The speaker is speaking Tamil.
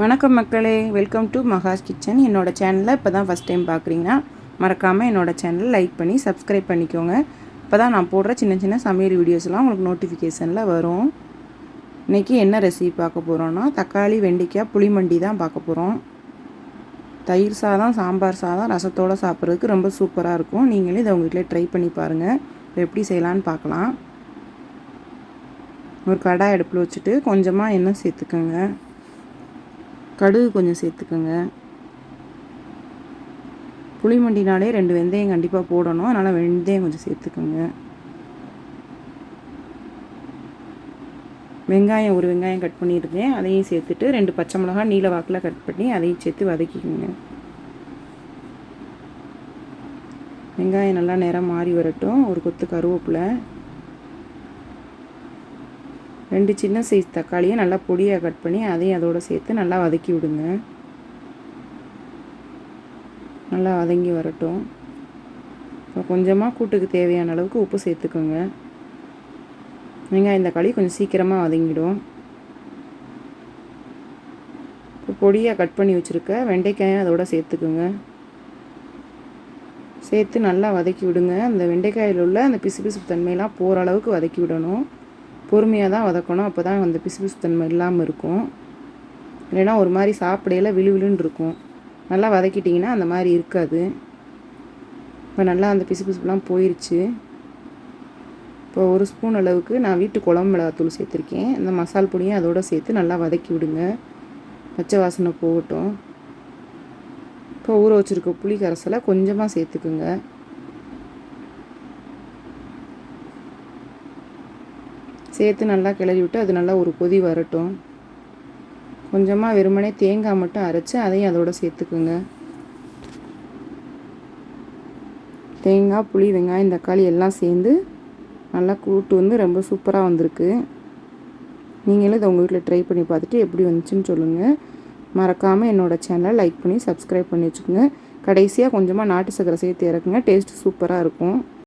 வணக்கம் மக்களே, வெல்கம் டு மகாஸ் கிச்சன். என்னோட சேனலை இப்போ தான் ஃபஸ்ட் டைம் பார்க்குறீங்கன்னா மறக்காமல் என்னோட சேனலை லைக் பண்ணி சப்ஸ்கிரைப் பண்ணிக்கோங்க. இப்போ தான் நான் போடுற சின்ன சின்ன சமையல் வீடியோஸ்லாம் உங்களுக்கு நோட்டிஃபிகேஷனில் வரும். இன்றைக்கி என்ன ரெசிபி பார்க்க போகிறோன்னா தக்காளி வெண்டைக்காய் புளிமண்டி தான் பார்க்க போகிறோம். தயிர் சாதம், சாம்பார் சாதம், ரசத்தோடு சாப்பிட்றதுக்கு ரொம்ப சூப்பராக இருக்கும். நீங்களே இதை உங்கள் வீட்டில் ட்ரை பண்ணி பாருங்கள். இப்போ எப்படி செய்யலான்னு பார்க்கலாம். ஒரு கடாய் அடுப்பில் வச்சுட்டு கொஞ்சமாக எண்ணெய் சேர்த்துக்கோங்க. கடுகு கொஞ்சம் சேர்த்துக்கோங்க. புளிமண்டினாலே 2 வெந்தயம் கண்டிப்பாக போடணும், அதனால் வெந்தயம் கொஞ்சம் சேர்த்துக்கோங்க. வெங்காயம் ஒரு வெங்காயம் கட் பண்ணியிருக்கேன், அதையும் சேர்த்துட்டு 2 பச்சை மிளகாய் நீல வாக்கில் கட் பண்ணி அதையும் சேர்த்து வதக்கிக்கோங்க. வெங்காயம் நல்லா நிறம் மாறி வரட்டும். ஒரு கொத்து கருவேப்பிலை, 2 சின்ன சைஸ் தக்காளியை நல்லா பொடியாக கட் பண்ணி அதையும் அதோடு சேர்த்து நல்லா வதக்கி விடுங்க. நல்லா வதங்கி வரட்டும். இப்போ கொஞ்சமாக கூட்டுக்கு தேவையான அளவுக்கு உப்பு சேர்த்துக்கோங்க. வெங்காயம் தக்காளி கொஞ்சம் சீக்கிரமாக வதங்கிடும். இப்போ பொடியாக கட் பண்ணி வச்சுருக்க வெண்டைக்காயும் அதோட சேர்த்துக்குங்க. சேர்த்து நல்லா வதக்கி விடுங்க. அந்த வெண்டைக்காயில் உள்ள அந்த பிசு தன்மையெல்லாம் போகிற அளவுக்கு வதக்கி விடணும். பொறுமையாக தான் வதக்கணும், அப்போ தான் அந்த பிசு தன்மை இல்லாமல் இருக்கும். இல்லைன்னா ஒரு மாதிரி சாப்பிடையில் விழுவிழுன்னு இருக்கும். நல்லா வதக்கிட்டிங்கன்னா அந்த மாதிரி இருக்காது. இப்போ நல்லா அந்த பிசுலாம் போயிடுச்சு. இப்போ 1 ஸ்பூன் அளவுக்கு நான் வீட்டு குழம்பு மிளகாத்தூள் சேர்த்துருக்கேன். இந்த மசால் பொடியும் அதோடு சேர்த்து நல்லா வதக்கி விடுங்க. பச்சை வாசனை போகட்டும். இப்போ ஊற வச்சுருக்க புளி கரைசலை கொஞ்சமாக சேர்த்துக்குங்க. சேர்த்து நல்லா கிளறி விட்டு அது நல்லா ஒரு கொதி வரட்டும். கொஞ்சமாக வெறுமனே தேங்காய் மட்டும் அரைச்சி அதையும் அதோடு சேர்த்துக்குங்க. தேங்காய், புளி, வெங்காயம், தக்காளி எல்லாம் சேர்ந்து நல்லா கூட்டு ரொம்ப சூப்பராக வந்திருக்கு. நீங்களும் இதை உங்கள் வீட்டில் ட்ரை பண்ணி பார்த்துட்டு எப்படி வந்துச்சுன்னு சொல்லுங்கள். மறக்காமல் என்னோடய சேனலை லைக் பண்ணி சப்ஸ்கிரைப் பண்ணி வச்சுக்கோங்க. கடைசியாக கொஞ்சமாக நாட்டு சர்க்கரை சேர்த்து இறக்குங்க, டேஸ்ட்டு சூப்பராக இருக்கும்.